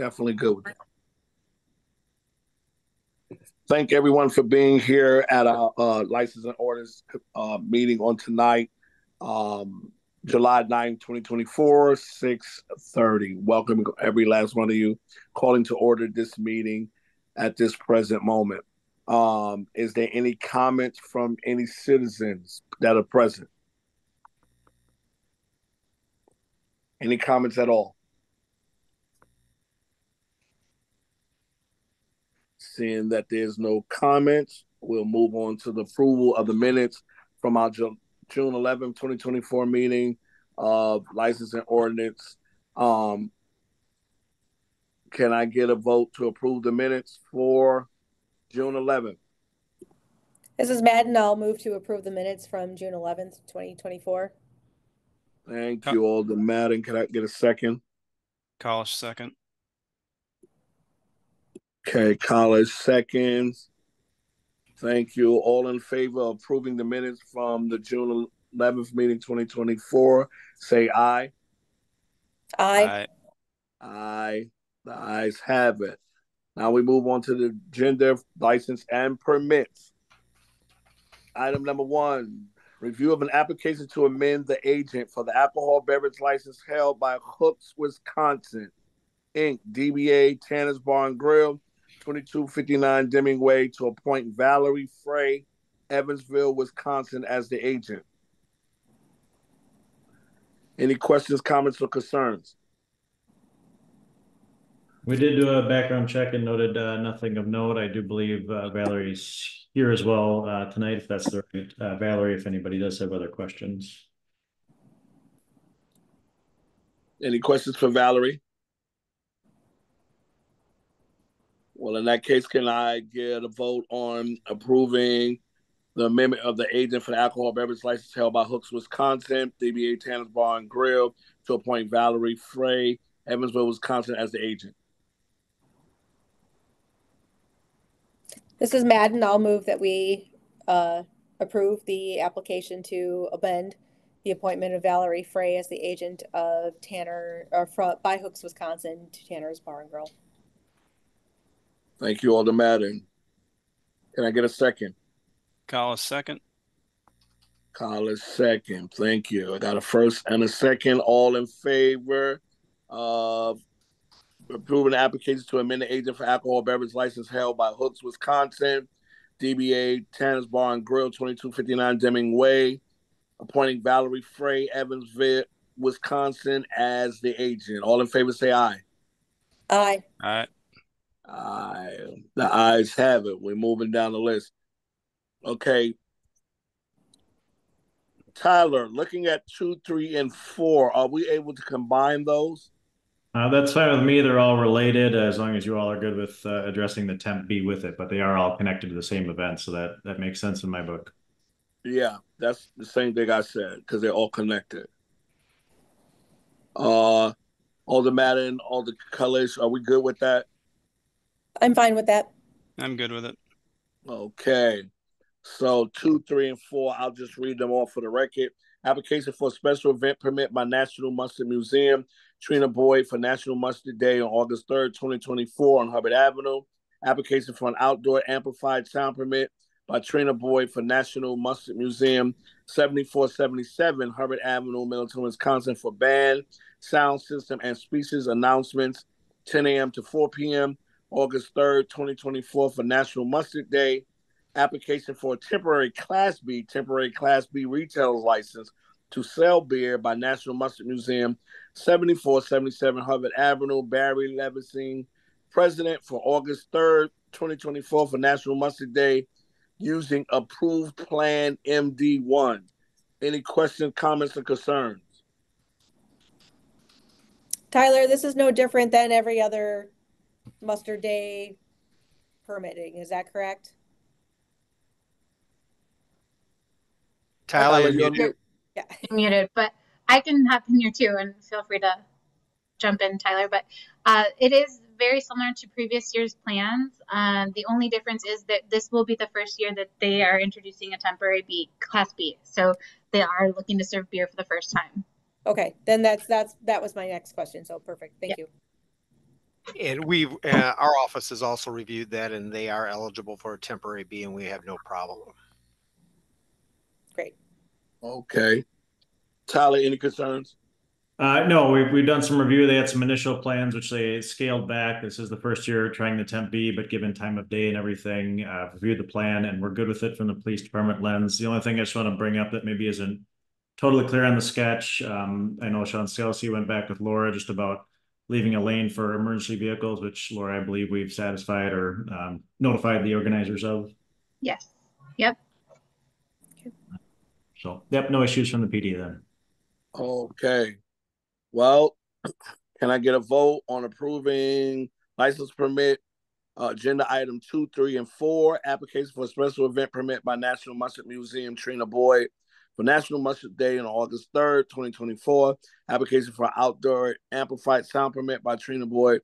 Definitely good with that. Thank everyone for being here at our license and orders meeting on tonight, July 9th, 2024, 6:30. Welcome every last one of you calling to order this meeting at this present moment. Is there any comments from any citizens that are present? Any comments at all? Seeing that there's no comments, we'll move on to the approval of the minutes from our June 11th, 2024 meeting of license and ordinance. Can I get a vote to approve the minutes for June 11th? This is Madden. I'll move to approve the minutes from June 11th, 2024. Thank you, Alderman Madden. Can I get a second? College, second. Okay, College, seconds. Thank you. All in favor of approving the minutes from the June 11th meeting, 2024, say aye. Aye. Aye. The ayes have it. Now we move on to the gender license and permits. Item number 1, review of an application to amend the agent for the alcohol beverage license held by Hooks, Wisconsin, Inc., DBA Tanner's Bar and Grill, 2259 Deming Way, to appoint Valerie Frey, Evansville, Wisconsin, as the agent. Any questions, comments, or concerns? We did do a background check and noted nothing of note. I do believe Valerie's here as well tonight, if that's the right Valerie, if anybody does have other questions. Any questions for Valerie? Well, in that case, can I get a vote on approving the amendment of the agent for the alcohol beverage license held by Hooks, Wisconsin, DBA Tanner's Bar and Grill, to appoint Valerie Frey, Evansville, Wisconsin, as the agent? This is Madden. I'll move that we approve the application to amend the appointment of Valerie Frey as the agent of Tanner by Hooks, Wisconsin, to Tanner's Bar and Grill. Thank you, Alderman Madden. Can I get a second? College, second. College, second. Thank you. I got a first and a second. All in favor of approving the application to amend the agent for alcohol beverage license held by Hooks, Wisconsin, DBA Tanner's Bar and Grill, 2259 Deming Way, appointing Valerie Frey, Evansville, Wisconsin, as the agent. All in favor, say aye. Aye. Aye. Aye. The ayes have it. We're moving down the list. Okay. Tyler, looking at 2, 3, and 4, are we able to combine those? That's fine with me. They're all related as long as you all are good with addressing the temp B with it, but they are all connected to the same event, so that makes sense in my book. Yeah, that's the same thing I said, because they're all connected. All the Madden, all the colors, are we good with that? I'm fine with that. I'm good with it. Okay. So 2, 3, and 4, I'll just read them off for the record. Application for a special event permit by National Mustard Museum, Trina Boyd, for National Mustard Day on August 3rd, 2024 on Hubbard Avenue. Application for an outdoor amplified sound permit by Trina Boyd for National Mustard Museum, 7477 Hubbard Avenue, Middleton, Wisconsin, for band, sound system, and speeches announcements, 10 a.m. to 4 p.m., August 3rd, 2024 for National Mustard Day. Application for a temporary Class B retailer's license to sell beer by National Mustard Museum, 7477 Hubbard Avenue, Barry Levising, President, for August 3rd, 2024 for National Mustard Day, using approved Plan MD1. Any questions, comments, or concerns? Tyler, this is no different than every other Mustard Day permitting. Is that correct? Tyler, you're you're Yeah. Muted, but I can hop in here too, and feel free to jump in, Tyler. But it is very similar to previous year's plans. The only difference is that this will be the first year that they are introducing a temporary Class B. So they are looking to serve beer for the first time. Okay, then that was my next question. So perfect. Thank you. And our office has also reviewed that, and they are eligible for a temporary B, and we have no problem. Great. Okay. Tyler, any concerns? No, we've done some review. They had some initial plans, which they scaled back. This is the first year trying the temp B, but given time of day and everything, reviewed the plan, and we're good with it from the police department lens. The only thing I just want to bring up that maybe isn't totally clear on the sketch. I know Sean Scalzi went back with Laura just about leaving a lane for emergency vehicles, which Laura, I believe we've satisfied or notified the organizers of. Yes. Yep. So, yep, no issues from the PD then. Okay. Well, can I get a vote on approving license permit, agenda item 2, 3, and 4, application for a special event permit by National Mustard Museum, Trina Boyd, for National Mustard Day on August 3rd, 2024. Application for outdoor amplified sound permit by Trina Boyd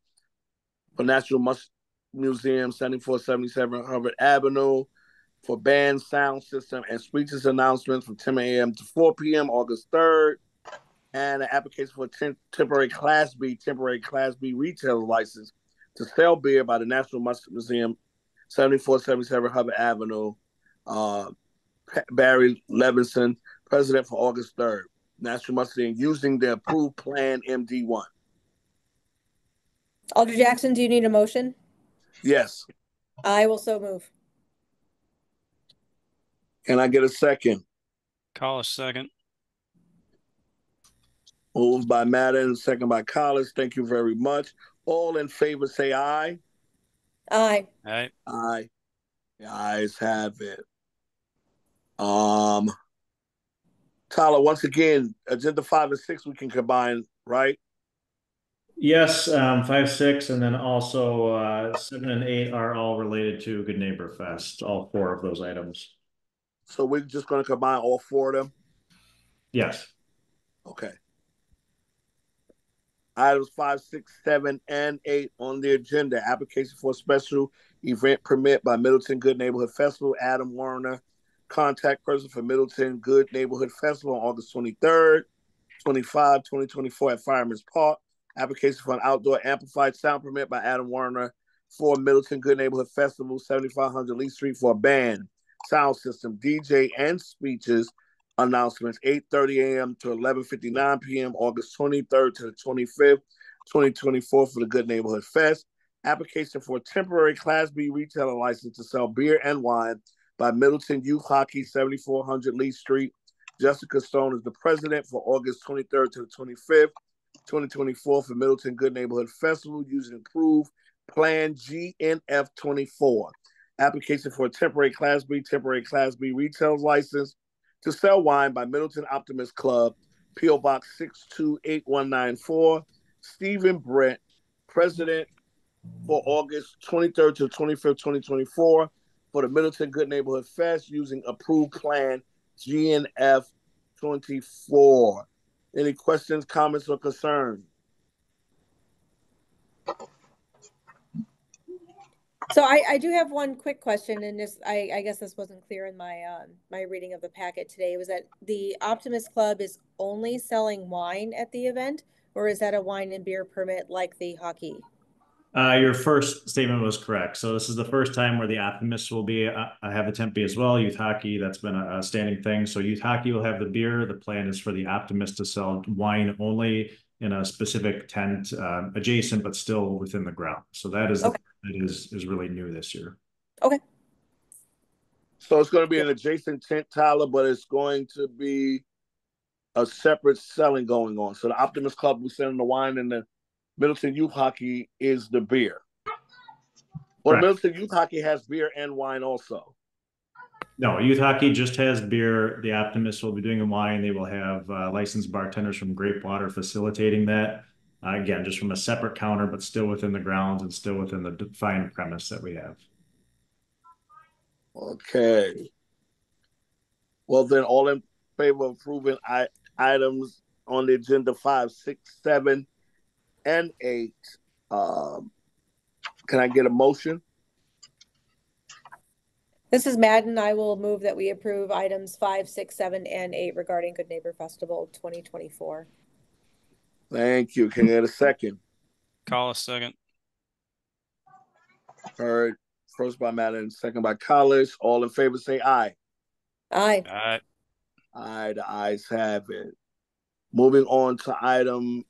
for National Mustard Museum, 7477 Harvard Avenue, for band sound system and speeches announcements from 10 a.m. to 4 p.m. August 3rd. And an application for a temporary Class B retail license to sell beer by the National Mustard Museum, 7477 Hubbard Avenue, Barry Levinson, president for August 3rd. National Mustard using the approved plan MD1. Alder Jackson, do you need a motion? Yes. I will so move. Can I get a second? Collis, second. Moved by Madden, second by Collins. Thank you very much. All in favor say aye. Aye. Aye. Aye. The ayes have it. Tyler, once again, agenda 5 and 6 we can combine, right? Yes, 5, 6, and then also 7 and 8 are all related to Good Neighbor Fest. All 4 of those items. So we're just going to combine all 4 of them? Yes. Okay. Items 5, 6, 7, and 8 on the agenda. Application for a special event permit by Middleton Good Neighborhood Festival. Adam Warner, contact person for Middleton Good Neighborhood Festival on August 23rd, 25, 2024 at Fireman's Park. Application for an outdoor amplified sound permit by Adam Warner for Middleton Good Neighborhood Festival, 7500 Lee Street, for a band, sound system, DJ, and speeches. Announcements 8:30 a.m. to 11:59 p.m. August 23rd to the 25th, 2024 for the Good Neighborhood Fest. Application for a temporary Class B retailer license to sell beer and wine by Middleton Youth Hockey, 7400 Lee Street. Jessica Stone is the president for August 23rd to the 25th, 2024 for Middleton Good Neighborhood Festival using approved Plan GNF 24. Application for a temporary Class B retail license to sell wine by Middleton Optimist Club, P.O. Box 628194. Stephen Brent, president for August 23rd to 25th, 2024 for the Middleton Good Neighborhood Fest using approved plan GNF 24. Any questions, comments, or concerns? So I do have one quick question, and this I guess this wasn't clear in my my reading of the packet today. Was that the Optimist Club is only selling wine at the event, or is that a wine and beer permit like the hockey? Your first statement was correct. So this is the first time where the Optimists will be. I have a Tempe as well. Youth hockey, that's been a standing thing. So youth hockey will have the beer. The plan is for the Optimists to sell wine only in a specific tent adjacent, but still within the ground. So that is Okay. that is really new this year. Okay. So it's going to be an adjacent tent, Tyler, but it's going to be a separate selling going on. So the Optimist Club will selling the wine, and the Middleton Youth Hockey is the beer. Well, Correct. Middleton Youth Hockey has beer and wine also. No, youth hockey just has beer. The Optimists will be doing the wine. They will have licensed bartenders from Grapewater facilitating that. Again, just from a separate counter, but still within the grounds and still within the defined premise that we have. Okay. Well, then all in favor of approving items on the agenda 5, 6, 7, and 8. Can I get a motion? This is Madden. I will move that we approve items 5, 6, 7, and 8 regarding Good Neighbor Festival 2024. Thank you. Can I get a second? Collis, second. Heard. First by Madden, second by College. All in favor say aye. Aye. Aye. Aye, the ayes have it. Moving on to item,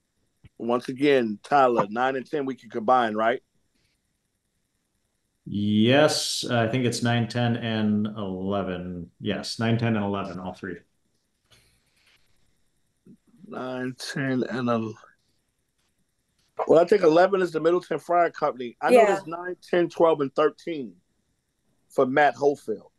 once again, Tyler, 9 and 10 we can combine, right? Yes, I think it's 9, 10, and 11. Yes, 9, 10, and 11, all three. 9, 10, and 11. Well, I think 11 is the Middleton Fryer Company. I know Yeah. there's 9, 10, 12, and 13 for Matt Hofield.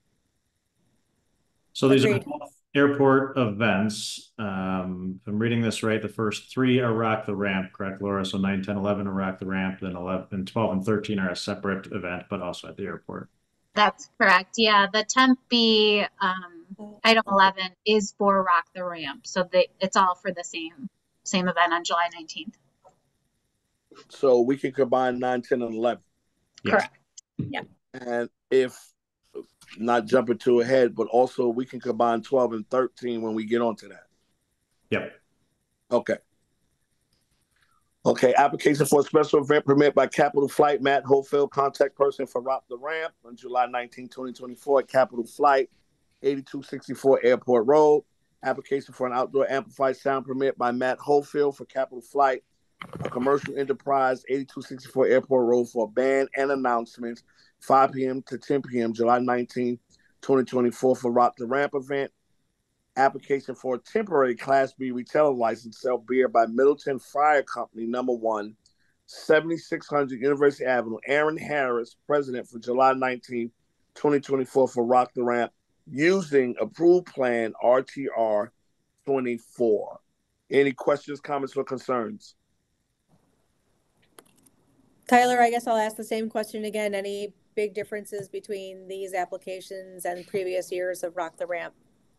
So these Agreed. are both airport events. If I'm reading this right, the first three are Rock the Ramp, correct, Laura? So 9, 10, 11 are Rock the Ramp, then 11, 12, and 13 are a separate event, but also at the airport. That's correct. Yeah, the Tempe item 11 is for Rock the Ramp, so it's all for the same event on July 19th. So we can combine 9, 10, and 11. Yes. Correct. Yeah. And if not jumping too ahead, but also we can combine 12 and 13 when we get onto that. Yep. Okay. Okay, application for a special event permit by Capital Flight, Matt Hofield, contact person for Rock the Ramp on July 19, 2024 at Capital Flight, 8264 Airport Road. Application for an outdoor amplified sound permit by Matt Hofield for Capital Flight, a commercial enterprise, 8264 Airport Road for a band and announcements, 5 p.m. to 10 p.m., July 19, 2024 for Rock the Ramp event. Application for a temporary Class B retailer license, sell beer by Middleton Fryer Company, number 1, 7600 University Avenue. Aaron Harris, president, for July 19, 2024 for Rock the Ramp, using approved plan RTR 24. Any questions, comments, or concerns? Tyler, I guess I'll ask the same question again. Any big differences between these applications and previous years of Rock the Ramp?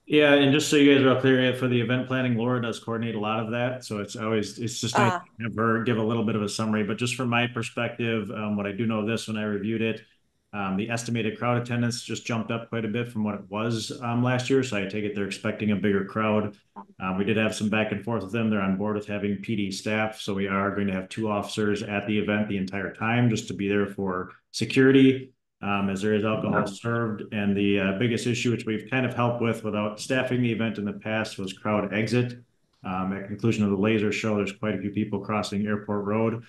Yeah, and just so you guys are all clear, for the event planning, Laura does coordinate a lot of that. So it's just nice to have her give a little bit of a summary. But just from my perspective, what I do know of this when I reviewed it, the estimated crowd attendance just jumped up quite a bit from what it was last year. So I take it they're expecting a bigger crowd. We did have some back and forth with them. They're on board with having PD staff. So we are going to have 2 officers at the event the entire time just to be there for security. As there is alcohol served. And the biggest issue, which we've kind of helped with without staffing the event in the past, was crowd exit. At conclusion of the laser show, there's quite a few people crossing Airport Road.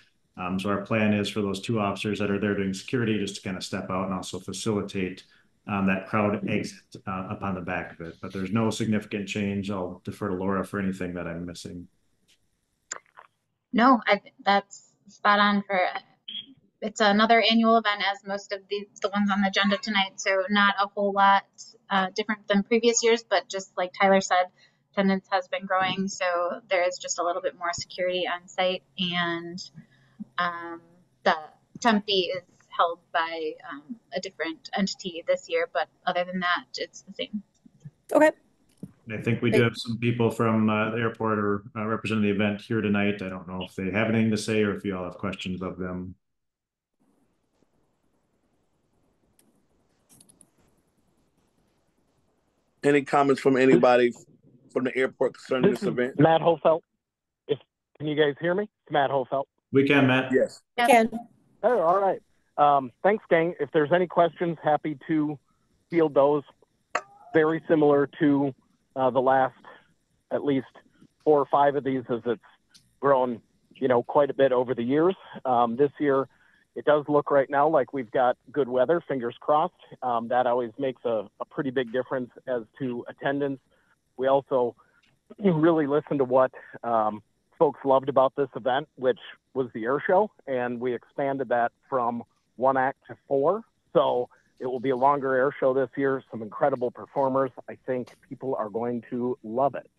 So our plan is for those 2 officers that are there doing security just to kind of step out and also facilitate that crowd exit upon the back of it. But there's no significant change. I'll defer to Laura for anything that I'm missing. No, that's spot on for it's another annual event, as most of the ones on the agenda tonight. So not a whole lot different than previous years, but just like Tyler said, attendance has been growing. So there is just a little bit more security on site, and the Tempe is held by a different entity this year. But other than that, it's the same. Okay. I think we do have some people from the airport or representing the event here tonight. I don't know if they have anything to say or if you all have questions of them. Any comments from anybody from the airport concerning this event? Matt Hofelt. Can you guys hear me? It's Matt Hofelt. We can, Matt. Yes. I can. Oh, all right. Thanks, gang. If there's any questions, happy to field those. Very similar to the last, at least 4 or 5 of these, as it's grown, quite a bit over the years. This year, it does look right now like we've got good weather, fingers crossed. That always makes a pretty big difference as to attendance. We also really listened to what folks loved about this event, which was the air show, and we expanded that from 1 act to 4. So it will be a longer air show this year, some incredible performers. I think people are going to love it.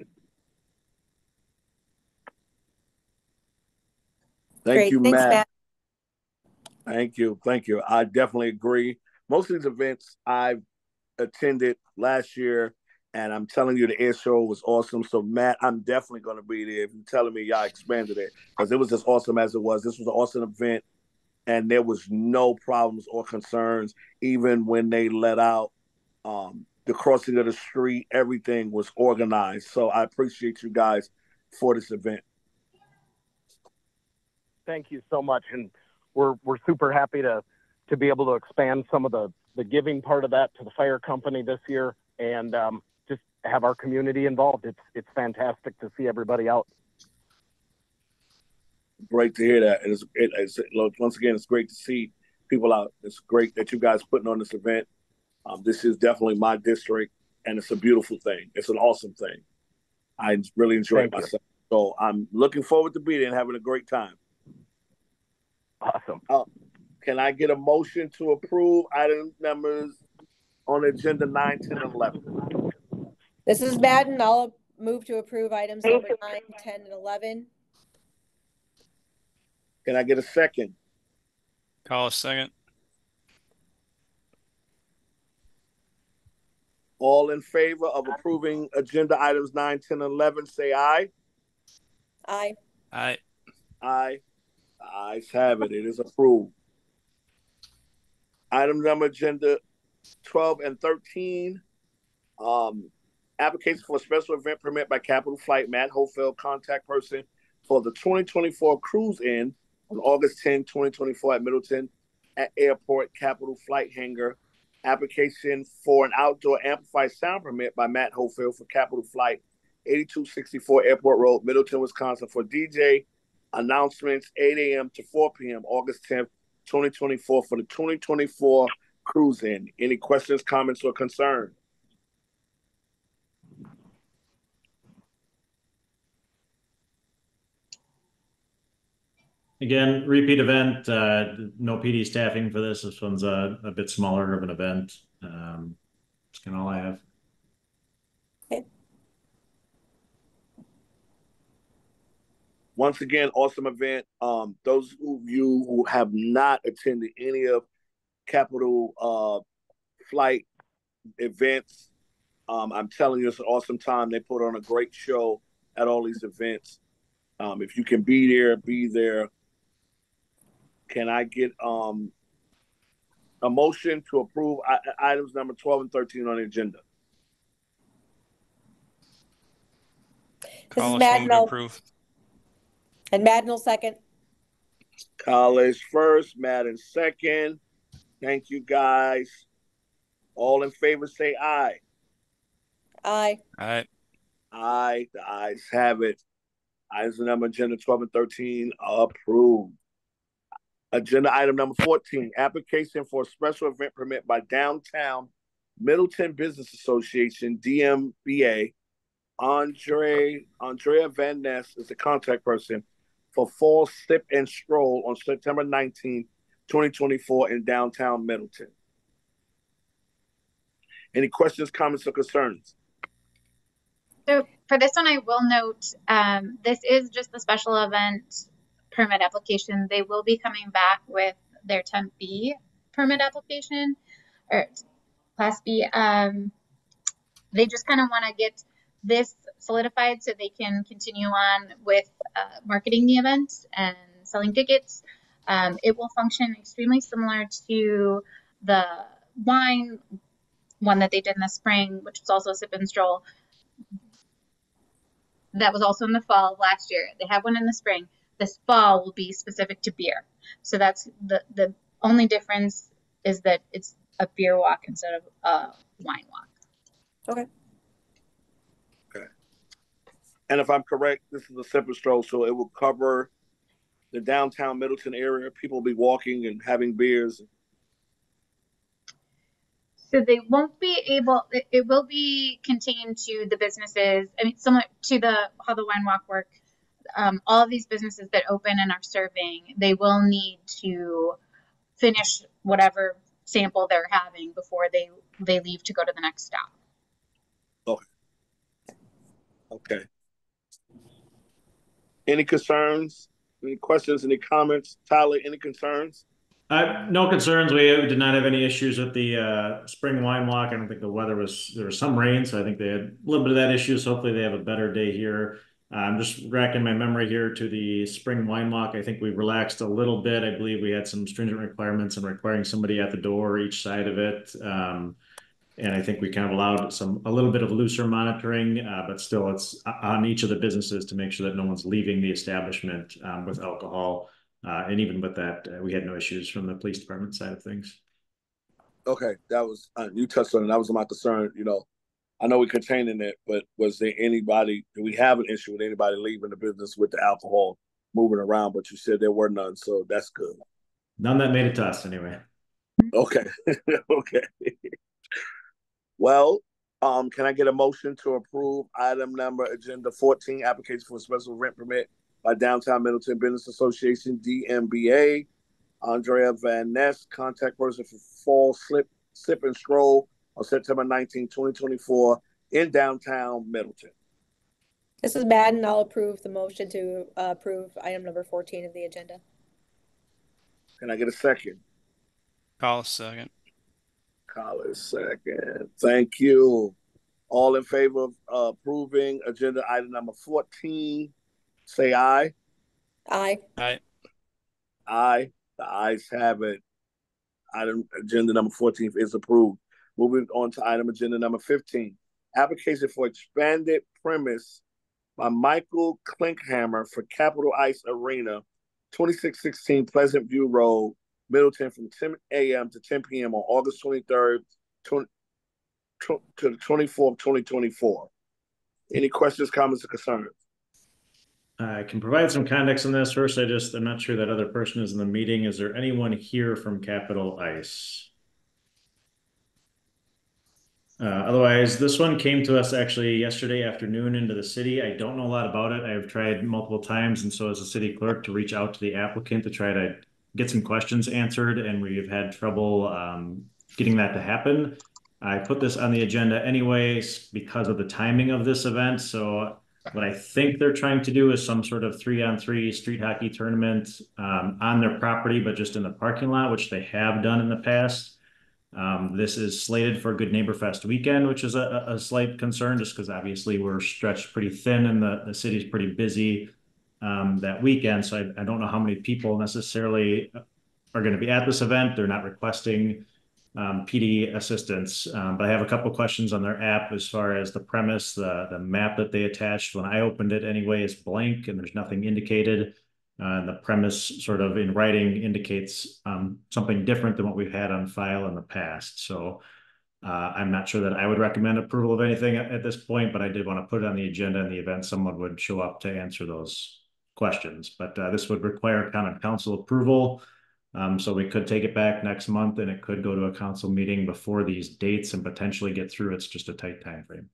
Thank you, Thanks, Matt. Thank you. I definitely agree. Most of these events I've attended last year, and I'm telling you, the air show was awesome. So, Matt, I'm definitely going to be there if you're telling me y'all expanded it, because it was as awesome as it was. This was an awesome event, and there was no problems or concerns. Even when they let out the crossing of the street, everything was organized. So I appreciate you guys for this event. Thank you so much, and we're super happy to to be able to expand some of the giving part of that to the fire company this year, and just have our community involved. It's fantastic to see everybody out. Great to hear that. Once again, it's great to see people out. It's great that you guys putting on this event. This is definitely my district, and it's a beautiful thing. It's an awesome thing. I really enjoyed myself. So I'm looking forward to being there and having a great time. Awesome. Can I get a motion to approve item numbers on agenda 9, 10, and 11? This is Madden. I'll move to approve items number 9, 10, and 11. Can I get a second? Collis second. All in favor of approving agenda items 9, 10, and 11, say aye. Aye. Aye. Aye. The ayes have it. It is approved. Item number agenda 12 and 13. Application for a special event permit by Capital Flight, Matt Hofield, contact person for the 2024 cruise in on August 10, 2024 at Middleton at Airport Capital Flight Hangar. Application for an outdoor amplified sound permit by Matt Hofield for Capital Flight, 8264 Airport Road, Middleton, Wisconsin for DJ announcements 8 a.m. to 4 p.m. August 10th, 2024 for the 2024 cruise in. Any questions, comments, or concerns? Again, repeat event, no PD staffing for this. This one's a bit smaller of an event. That's kind of all I have. Okay. Once again, awesome event. Those of you who have not attended any of Capital Flight events, I'm telling you, it's an awesome time. They put on a great show at all these events. If you can be there, be there. Can I get a motion to approve items number 12 and 13 on the agenda? Collis Madden, move to approve. And Madden will second. College first, Madden second. Thank you, guys. All in favor, say aye. Aye. Aye. Aye. The ayes have it. Items number agenda 12 and 13 approved. Agenda item number 14, application for a special event permit by Downtown Middleton Business Association, DMBA. Andrea Van Ness is the contact person for Fall Sip and Stroll on September 19, 2024 in downtown Middleton. Any questions, comments, or concerns? So for this one, I will note, this is just the special event permit application. They will be coming back with their Temp B permit application, or Class B. They just kind of want to get this solidified so they can continue on with marketing the event and selling tickets. It will function extremely similar to the wine one that they did in the spring, which was also Sip and Stroll. That was also in the fall of last year. They have one in the spring. This fall will be specific to beer. So that's the only difference, is that it's a beer walk instead of a wine walk. Okay. Okay. And if I'm correct, this is a Sip and Stroll, so it will cover the downtown Middleton area. People will be walking and having beers. So they won't be able, it will be contained to the businesses. I mean, similar to how the wine walk work. All of these businesses that open and are serving, they will need to finish whatever sample they're having before they leave to go to the next stop. Okay. Okay. Any concerns? Any questions? Any comments? Tyler, any concerns? No concerns. We did not have any issues with the spring wine walk. I don't think the weather there was some rain, so I think they had a little bit of that issue. So hopefully they have a better day here. I'm just racking my memory here to the spring wine walk. I think we relaxed a little bit. I believe we had some stringent requirements and requiring somebody at the door each side of it. And I think we kind of allowed a little bit of looser monitoring, but still it's on each of the businesses to make sure that no one's leaving the establishment with alcohol. And even with that, we had no issues from the police department side of things. Okay, that was you touched on it. That was my concern. I know we're containing it, but was there anybody? Do we have an issue with anybody leaving the business with the alcohol moving around? But you said there were none, so that's good. None that made it to us anyway. Okay, okay. Well, can I get a motion to approve item number agenda 14, application for a special rent permit by Downtown Middleton Business Association, DMBA, Andrea Van Ness, contact person for Fall Sip and Stroll on September 19, 2024 in downtown Middleton. This is Madden. I'll approve the motion to approve item number 14 of the agenda. Can I get a second? Collis, second. Collis, second. Thank you. All in favor of approving agenda item number 14, say aye. Aye. Aye. Aye. The ayes have it. Item agenda number 14 is approved. Moving on to item agenda number 15. Application for expanded premise by Michael Klinkhammer for Capital Ice Arena, 2616 Pleasant View Road, Middleton, from 10 a.m. to 10 p.m. on August 23rd to the 24th, 2024. Any questions, comments, or concerns? I can provide some context on this. First, I'm not sure that other person is in the meeting. Is there anyone here from Capital Ice? Otherwise, this one came to us actually yesterday afternoon into the city. I don't know a lot about it. I've tried multiple times, and so as a city clerk, to reach out to the applicant to try to get some questions answered, and we've had trouble getting that to happen. I put this on the agenda anyways because of the timing of this event. So what I think they're trying to do is some sort of 3-on-3 street hockey tournament on their property, but just in the parking lot, which they have done in the past. This is slated for Good Neighbor Fest weekend, which is a slight concern just because obviously we're stretched pretty thin and the city's pretty busy that weekend. So I don't know how many people necessarily are going to be at this event. They're not requesting PD assistance, but I have a couple questions on their app as far as the premise. The map that they attached when I opened it anyway is blank and there's nothing indicated. The premise sort of in writing indicates something different than what we've had on file in the past. So I'm not sure that I would recommend approval of anything at this point, but I did want to put it on the agenda in the event someone would show up to answer those questions. But this would require common council approval. So we could take it back next month and it could go to a council meeting before these dates and potentially get through. It's just a tight time frame.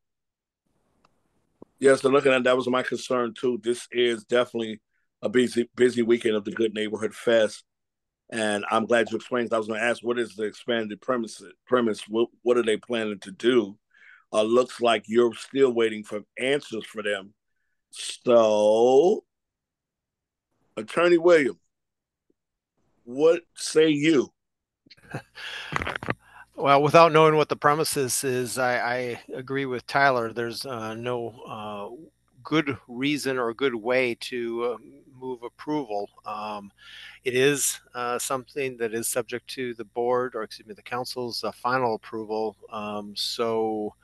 Yes, so looking at that was my concern too. This is definitely a busy weekend of the Good Neighborhood Fest. And I'm glad you explained. I was going to ask, what is the expanded premise? What are they planning to do? Looks like you're still waiting for answers for them. So, Attorney Williams, what say you? Well, without knowing what the premises is, I agree with Tyler. There's no good reason or good way to move approval. It is something that is subject to the board, or excuse me, the council's final approval. So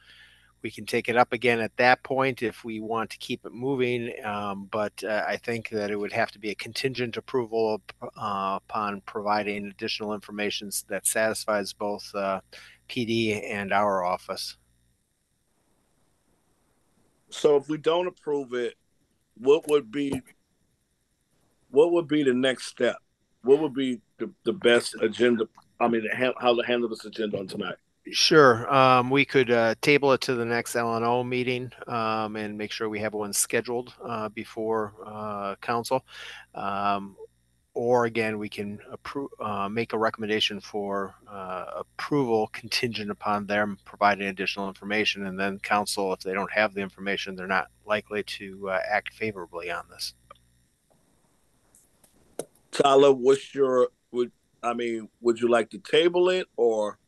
we can take it up again at that point if we want to keep it moving. But I think that it would have to be a contingent approval upon providing additional information that satisfies both PD and our office. So if we don't approve it, what would be the next step? What would be the best agenda? I mean, how to handle this agenda on tonight? Sure. We could table it to the next L&O meeting and make sure we have one scheduled before council. Or again, we can make a recommendation for approval contingent upon them providing additional information. And then council, if they don't have the information, they're not likely to act favorably on this. Tyler, would you like to table it or?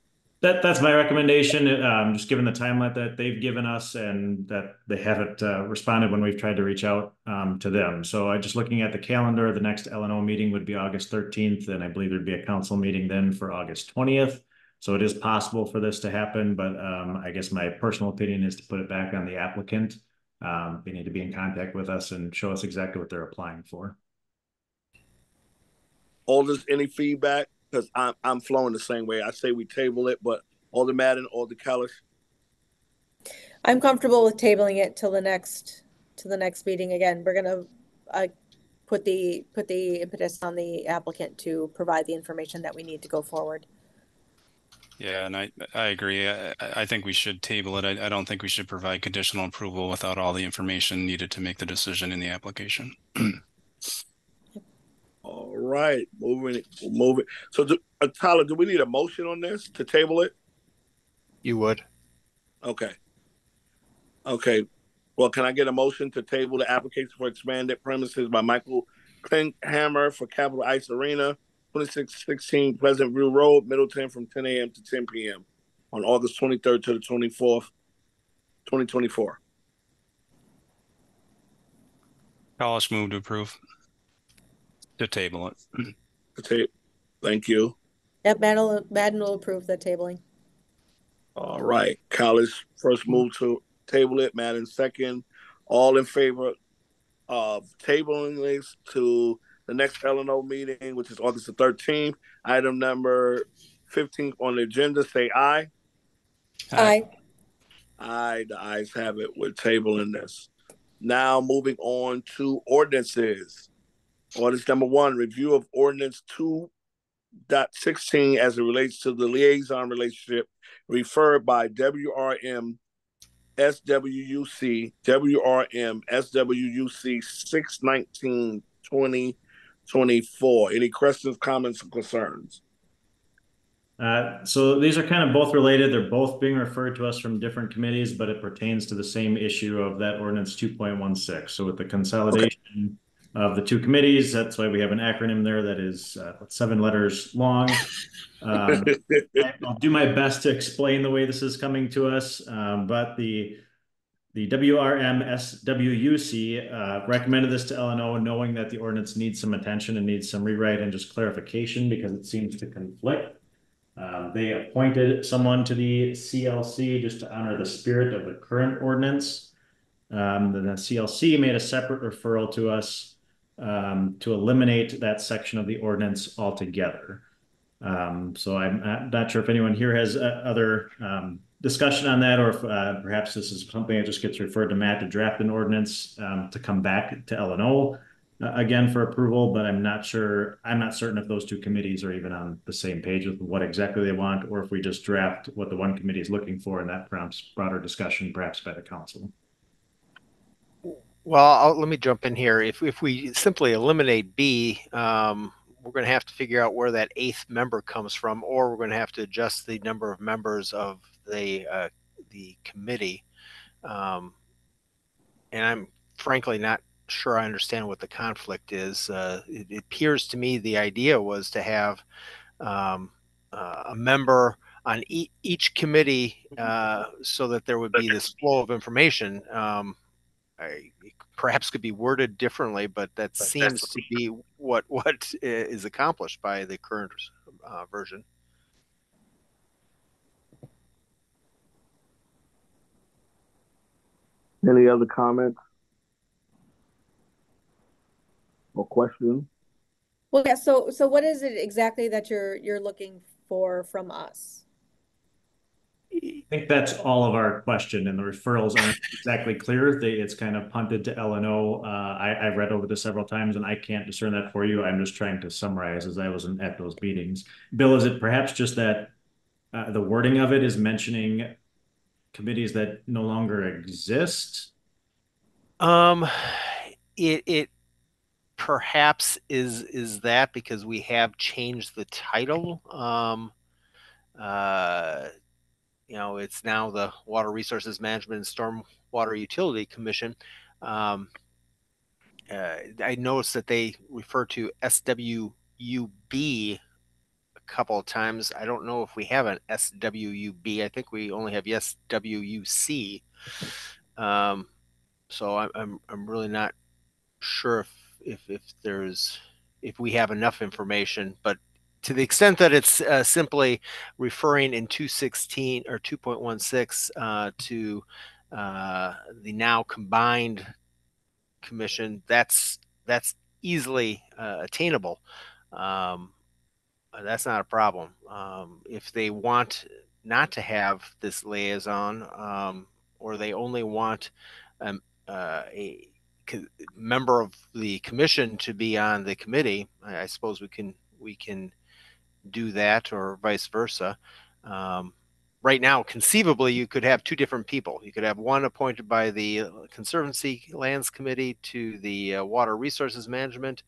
That's my recommendation. Just given the timeline that they've given us and that they haven't responded when we've tried to reach out to them. So I just looking at the calendar, the next L&O meeting would be August 13th, and I believe there'd be a council meeting then for August 20th. So it is possible for this to happen, but I guess my personal opinion is to put it back on the applicant. They need to be in contact with us and show us exactly what they're applying for. Alders, any feedback? Because I'm flowing the same way. I say we table it, but Alder Madden, Alder Kellis. I'm comfortable with tabling it till the next meeting. Again, we're gonna put the impetus on the applicant to provide the information that we need to go forward. Yeah, and I agree. I think we should table it. I don't think we should provide conditional approval without all the information needed to make the decision in the application. All right, moving. So, Tyler, do we need a motion on this to table it? You would. Okay. Okay. Well, can I get a motion to table the application for expanded premises by Michael Klinkhammer for Capital Ice Arena, 2616 Pleasant View Road, Middleton, from 10 a.m. to 10 p.m. on August 23rd to the 24th, 2024. College move to approve. To table it. Okay. Thank you. Yep, Madden will approve the tabling. All right. College first move to table it. Madden second. All in favor of tabling this to the next LNO meeting, which is August the 13th. Item number 15 on the agenda, say aye. Aye. Aye. The ayes have it. We're tabling this. Now moving on to ordinances. Ordinance number 1, review of ordinance 2.16 as it relates to the liaison relationship referred by WRM SWUC, WRM SWUC 6/19/2024. Any questions, comments, or concerns? So these are kind of both related. They're both being referred to us from different committees, but it pertains to the same issue of that ordinance 2.16. So with the consolidation of the two committees, that's why we have an acronym there that is 7 letters long. I'll do my best to explain the way this is coming to us, but the WRM SWUC recommended this to LNO, knowing that the ordinance needs some attention and needs some rewrite and just clarification because it seems to conflict. They appointed someone to the CLC just to honor the spirit of the current ordinance. Then the CLC made a separate referral to us to eliminate that section of the ordinance altogether. So I'm not sure if anyone here has other discussion on that, or if perhaps this is something that just gets referred to Matt to draft an ordinance to come back to LNO again for approval, but I'm not sure. I'm not certain if those two committees are even on the same page with what exactly they want, or if we just draft what the one committee is looking for, and that prompts broader discussion, perhaps by the council. Well, let me jump in here. If we simply eliminate B, we're going to have to figure out where that 8th member comes from, or we're going to have to adjust the number of members of the committee. And I'm frankly not sure I understand what the conflict is. It appears to me the idea was to have a member on each committee so that there would be this flow of information. It perhaps could be worded differently, but that seems to be what is accomplished by the current version. Any other comments or questions? Well, yeah. So what is it exactly that you're looking for from us? I think that's all of our question, and the referrals aren't exactly clear. It's kind of punted to LNO. I read over this several times, and I can't discern that for you. I'm just trying to summarize as I wasn't at those meetings. Bill, is it perhaps just that the wording of it is mentioning committees that no longer exist? It perhaps is that because we have changed the title. It's now the Water Resources Management and Stormwater Utility Commission. I noticed that they refer to SWUB a couple of times. I don't know if we have an SWUB. I think we only have SWUC. So I'm really not sure if we have enough information, but to the extent that it's simply referring in 2.16 or 2.16 to the now combined commission, that's easily attainable. that's not a problem. If they want not to have this liaison, or they only want a member of the commission to be on the committee, I suppose we can do that, or vice versa. Right now, conceivably, you could have two different people. You could have one appointed by the Conservancy Lands Committee to the Water Resources Management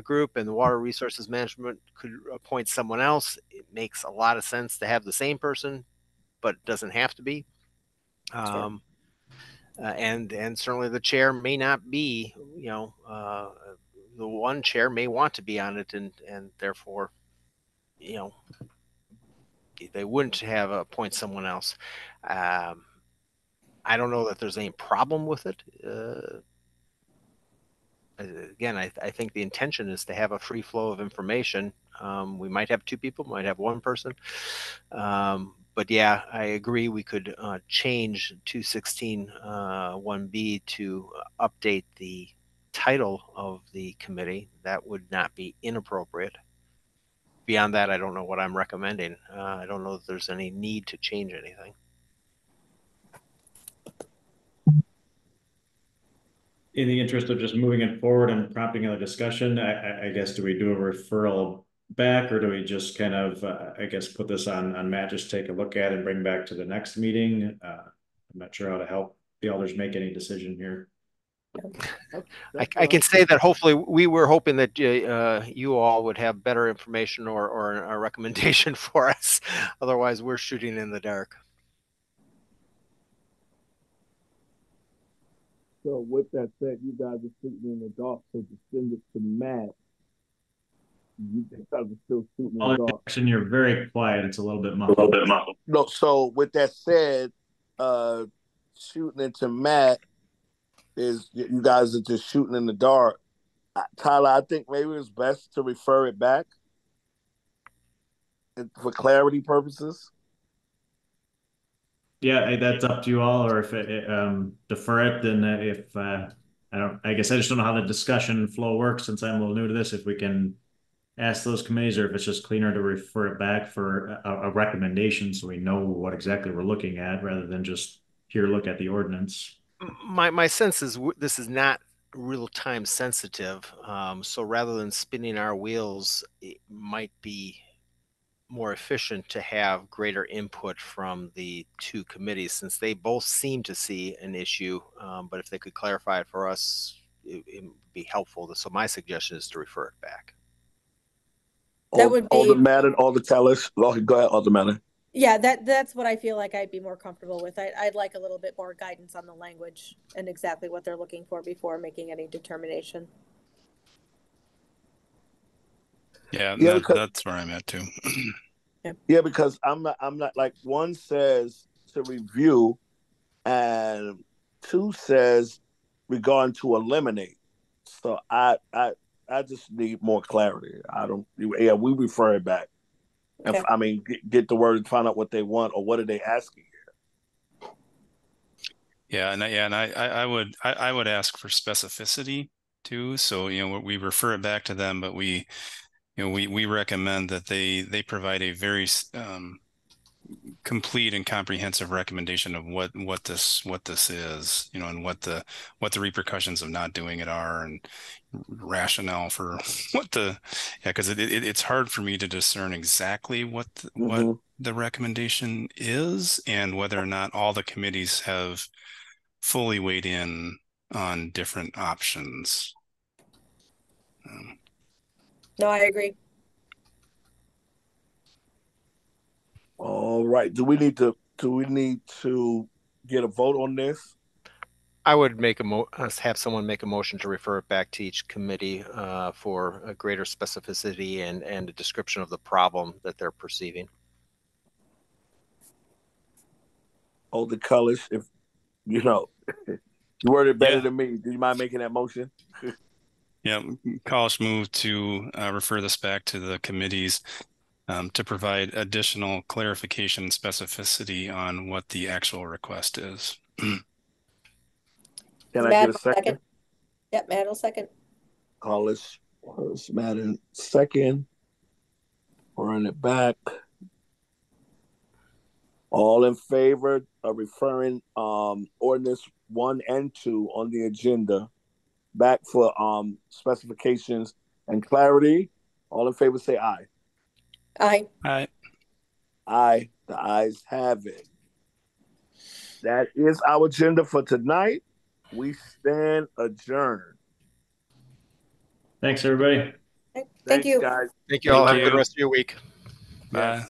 group, and the Water Resources Management could appoint someone else. It makes a lot of sense to have the same person, but it doesn't have to be. And certainly the chair may not be, the one chair may want to be on it, and therefore, they wouldn't have appoint someone else. I don't know that there's any problem with it. Again, I think the intention is to have a free flow of information. We might have two people, might have one person. But yeah, I agree. We could change 216 1B to update the title of the committee. That would not be inappropriate. Beyond that, I don't know what I'm recommending. I don't know if there's any need to change anything. In the interest of just moving it forward and prompting a discussion, I guess, do we do a referral back, or do we just kind of, I guess, put this on Matt, just take a look at and bring back to the next meeting? I'm not sure how to help the elders make any decision here. I can say that hopefully we were hoping that you all would have better information or a recommendation for us. Otherwise, we're shooting in the dark. So with that said, you guys are shooting in the dark, so to send it to Matt, you guys are still shooting in the dark. You're very quiet. It's a little bit muffled. No, so with that said, shooting it to Matt is you guys are just shooting in the dark. Tyler, I think maybe it's best to refer it back for clarity purposes. Yeah, that's up to you all, or if defer it, then if I guess I just don't know how the discussion flow works since I'm a little new to this. If we can ask those committees, or if it's just cleaner to refer it back for a recommendation, so we know what exactly we're looking at, rather than just here look at the ordinance. My sense is this is not real time sensitive, so rather than spinning our wheels, it might be more efficient to have greater input from the two committees, since they both seem to see an issue. But if they could clarify it for us, it would be helpful. So my suggestion is to refer it back. That would be all the matter, all the tellers. Go ahead, all the matter. Yeah, that's what I feel like I'd be more comfortable with. I'd like a little bit more guidance on the language and exactly what they're looking for before making any determination. Yeah, that's where I'm at too. Yeah, because I'm not like, one says to review and two says regarding to eliminate. So I just need more clarity. We refer it back. Okay. I mean, get the word and find out what they want, or what are they asking here. Yeah, and I would ask for specificity too. So we refer it back to them, but we recommend that they provide a very complete and comprehensive recommendation of what this is, and what the repercussions of not doing it are, and rationale for because it's hard for me to discern exactly what the recommendation is, and whether or not all the committees have fully weighed in on different options. No, I agree. All right. Do we need to get a vote on this? I would have someone make a motion to refer it back to each committee for a greater specificity and a description of the problem that they're perceiving. Oh, the colors, if you worded better than me. Do you mind making that motion? Yeah, Kalish moved to refer this back to the committees to provide additional clarification and specificity on what the actual request is. Can I get a second? Yep, Matt will second. Kalish First, Madden second. Run it back. All in favor of referring ordinance 1 and 2 on the agenda back for specifications and clarity. All in favor say aye. Aye. Aye. Aye. The ayes have it. That is our agenda for tonight. We stand adjourned. Thanks, everybody. Thank Thanks, you. guys. Thank you all. Thank Have a good you. rest of your week. Bye.